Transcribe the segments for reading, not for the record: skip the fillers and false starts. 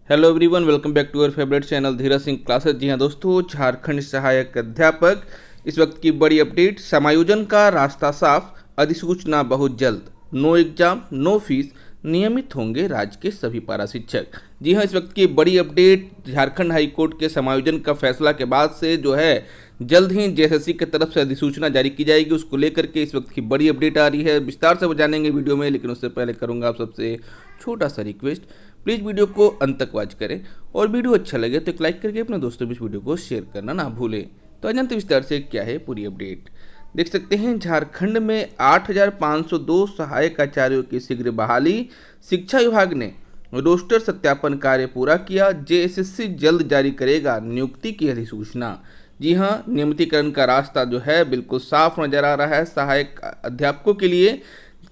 Hello everyone, welcome back to our favourite channel Dheeraj Singh classes. जी हाँ दोस्तों, झारखंड सहायक अध्यापक इस वक्त की बड़ी अपडेट। समायोजन का रास्ता साफ, अधिसूचना बहुत जल्द। नो एग्जाम नो फीस, नियमित होंगे राज्य के सभी पारा शिक्षक। जी हाँ, इस वक्त की बड़ी अपडेट झारखंड हाई कोर्ट के समायोजन का फैसला के बाद से जो है जल्द ही जेएसएससी की तरफ से अधिसूचना जारी की जाएगी। उसको लेकर के इस वक्त की बड़ी अपडेट आ रही है, विस्तार से जानेंगे वीडियो में। लेकिन उससे पहले करूंगा आप सबसे छोटा सा रिक्वेस्ट, प्लीज़ वीडियो को अंत तक वॉच करें और वीडियो अच्छा लगे तो एक लाइक करके अपने दोस्तों भी इस वीडियो को शेयर करना ना भूलें। तो जानते विस्तार से क्या है पूरी अपडेट। देख सकते हैं, झारखंड में 8,502 सहायक आचार्यों की शीघ्र बहाली। शिक्षा विभाग ने रोस्टर सत्यापन कार्य पूरा किया। जेएसएससी जल्द जारी करेगा नियुक्ति की अधिसूचना। जी हाँ, नियमितीकरण का रास्ता जो है बिल्कुल साफ नजर आ रहा है सहायक अध्यापकों के लिए,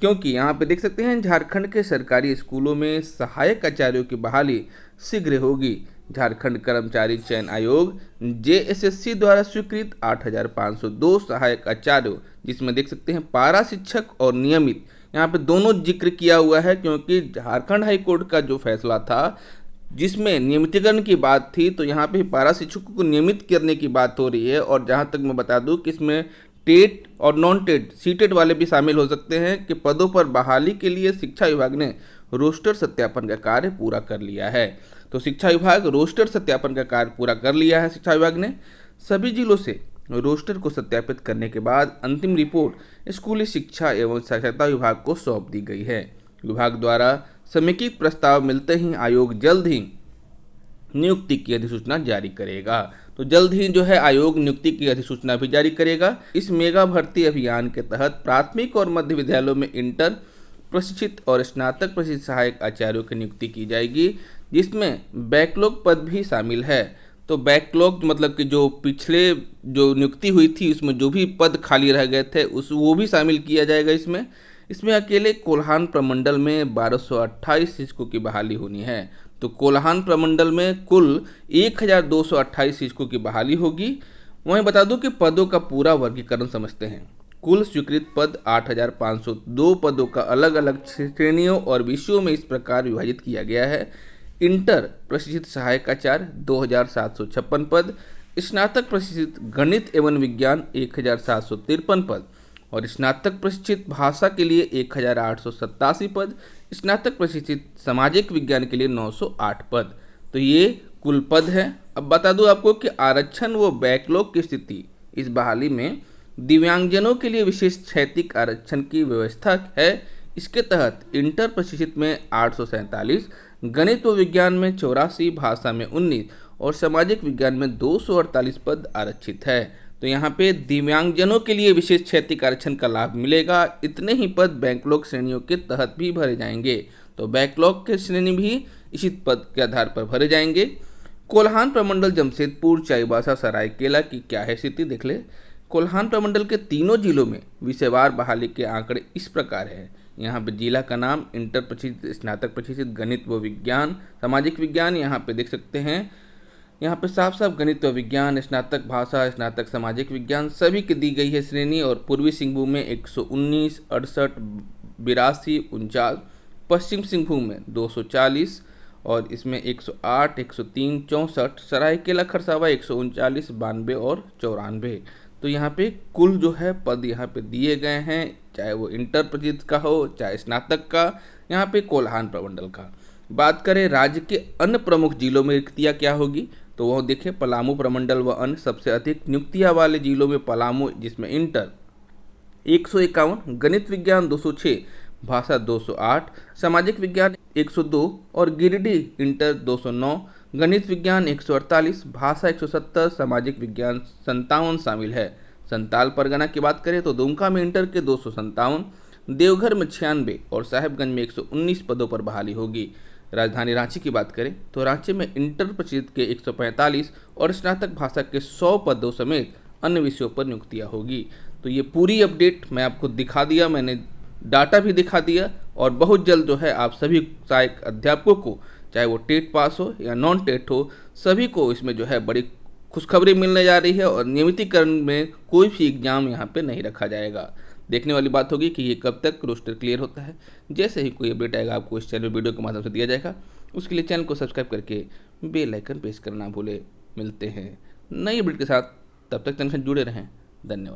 क्योंकि यहाँ पे देख सकते हैं झारखंड के सरकारी स्कूलों में सहायक आचार्यों की बहाली शीघ्र होगी। झारखंड कर्मचारी चयन आयोग जेएसएससी द्वारा स्वीकृत 8,502 सहायक आचार्यों, जिसमें देख सकते हैं पारा शिक्षक और नियमित, यहाँ पे दोनों जिक्र किया हुआ है, क्योंकि झारखंड हाई कोर्ट का जो फैसला था जिसमें नियमितीकरण की बात थी, तो यहाँ पे पारा शिक्षकों को नियमित करने की बात हो रही है। और जहाँ तक मैं बता दूँ कि इसमें टेट और नॉन टेट सीटेड वाले भी शामिल हो सकते हैं कि पदों पर बहाली के लिए शिक्षा विभाग ने रोस्टर सत्यापन का कार्य पूरा कर लिया है। तो शिक्षा विभाग रोस्टर सत्यापन का कार्य पूरा कर लिया है। शिक्षा विभाग ने सभी जिलों से रोस्टर को सत्यापित करने के बाद अंतिम रिपोर्ट स्कूली शिक्षा एवं साक्षरता विभाग को सौंप दी गई है। विभाग द्वारा समेकित प्रस्ताव मिलते ही आयोग जल्द ही नियुक्ति की अधिसूचना जारी करेगा। तो जल्द ही जो है आयोग नियुक्ति की अधिसूचना भी जारी करेगा। इस मेगा भर्ती अभियान के तहत प्राथमिक और मध्य विद्यालयों में इंटर प्रशिक्षित और स्नातक प्रशिक्षित सहायक आचार्यों की नियुक्ति की जाएगी, जिसमें बैकलॉग पद भी शामिल है। तो बैकलॉग मतलब कि जो पिछले जो नियुक्ति हुई थी उसमें जो भी पद खाली रह गए थे वो भी शामिल किया जाएगा इसमें अकेले कोल्हान प्रमंडल में 1228 शिक्षकों की बहाली होनी है। तो कोल्हान प्रमंडल में कुल 1,228 शिक्षकों की बहाली होगी। वहीं बता दूं कि पदों का पूरा वर्गीकरण समझते हैं। कुल स्वीकृत पद 8,502 पदों का अलग अलग श्रेणियों और विषयों में इस प्रकार विभाजित किया गया है। इंटर प्रशिक्षित सहायक आचार्य 2,756 पद, स्नातक प्रशिक्षित गणित एवं विज्ञान 1,753 पद और स्नातक प्रशिक्षित भाषा के लिए 1,887 पद, स्नातक प्रशिक्षित सामाजिक विज्ञान के लिए 908 पद। तो ये कुल पद है। अब बता दूं आपको कि आरक्षण व बैकलॉग की स्थिति इस बहाली में दिव्यांगजनों के लिए विशेष क्षैतिक आरक्षण की व्यवस्था है। इसके तहत इंटर प्रशिक्षित में 847, गणित व विज्ञान में 84, भाषा में 19 और सामाजिक विज्ञान में 248 पद आरक्षित है। तो यहाँ पे दिव्यांगजनों के लिए विशेष क्षैतिक आरक्षण का लाभ मिलेगा। इतने ही पद बैकलॉग श्रेणियों के तहत भी भरे जाएंगे। तो बैकलॉग के श्रेणी भी इसी पद के आधार पर भरे जाएंगे। कोल्हान प्रमंडल जमशेदपुर, चाईबासा, सरायकेला की क्या है स्थिति देख ले। कोल्हान प्रमंडल के तीनों जिलों में विषयवार बहाली के आंकड़े इस प्रकार है। यहाँ पे जिला का नाम, इंटर प्रशिक्षित, स्नातक प्रशिक्षित, गणित व विज्ञान, सामाजिक विज्ञान, यहाँ पे देख सकते हैं यहाँ पे साफ साफ गणित व विज्ञान, स्नातक भाषा, स्नातक सामाजिक विज्ञान सभी की दी गई है श्रेणी। और पूर्वी सिंहभूम में 119, 68, 82, 49, पश्चिम सिंहभूम में 240 और इसमें 108, 103, 64, सरायकेला खरसावा 139, 92 और 94। तो यहाँ पे कुल जो है पद यहाँ पे दिए गए हैं, चाहे वो इंटर प्रशिक्षित का हो चाहे स्नातक का, यहाँ पे कोल्हान प्रमंडल का। बात करें राज्य के अन्य प्रमुख जिलों में रिक्तियाँ क्या होगी, तो वह देखें पलामू प्रमंडल व अन्य सबसे अधिक नियुक्तियाँ वाले जिलों में पलामू, जिसमें इंटर 151, गणित विज्ञान 206, भाषा 208, सामाजिक विज्ञान 102 और गिरिडीह इंटर 209, गणित विज्ञान 148, भाषा 170, सामाजिक विज्ञान 57 शामिल है। संताल परगना की बात करें तो दुमका में इंटर के 257, देवघर में 96 और साहेबगंज में 119 पदों पर बहाली होगी। राजधानी रांची की बात करें तो रांची में इंटर प्रशिक्षित के 145 और स्नातक भाषा के 100 पदों समेत अन्य विषयों पर नियुक्तियां होगी। तो ये पूरी अपडेट मैं आपको दिखा दिया, मैंने डाटा भी दिखा दिया। और बहुत जल्द जो है आप सभी सहायक अध्यापकों को, चाहे वो टेट पास हो या नॉन टेट हो, सभी को इसमें जो है बड़ी खुशखबरी मिलने जा रही है। और नियमितीकरण में कोई भी एग्जाम यहाँ पे नहीं रखा जाएगा। देखने वाली बात होगी कि ये कब तक रोस्टर क्लियर होता है। जैसे ही कोई अपडेट आएगा आपको इस चैनल वीडियो के माध्यम से दिया जाएगा। उसके लिए चैनल को सब्सक्राइब करके बेल आइकन प्रेस करना भूले। मिलते हैं नई अपडेट के साथ, तब तक चैनल से जुड़े रहें। धन्यवाद।